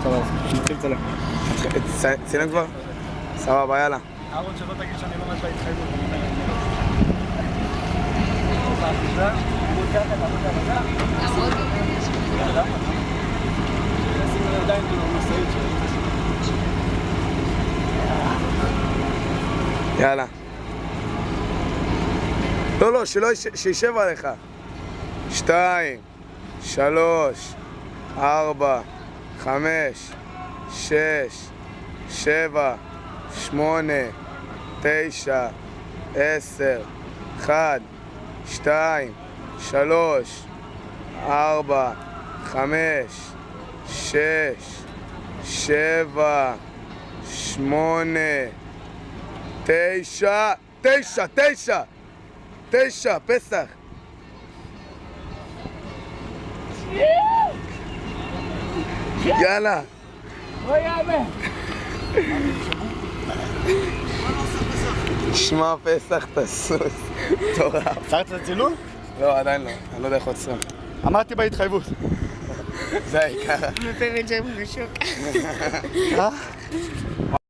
טוב, נתחיל לצלם. צילם כבר? סבבה, יאללה. אהרון, שלא תגיד שאני לא ממש בהתחייבות. יאללה. לא, שישב עליך. 2, 3, 4, 5, 6, 7, 8, 9, 10, 1, 2, 3, 4, 5, 6, 7, 8, 9, 9, פסח. יאללה. לא יאמן. שמע פסח תסוס. תורה. עצרת את הצילום? לא, עדיין לא. אני לא יודע איך עוצרים. אמרתי בהתחייבות. זה העיקר. Me pego en el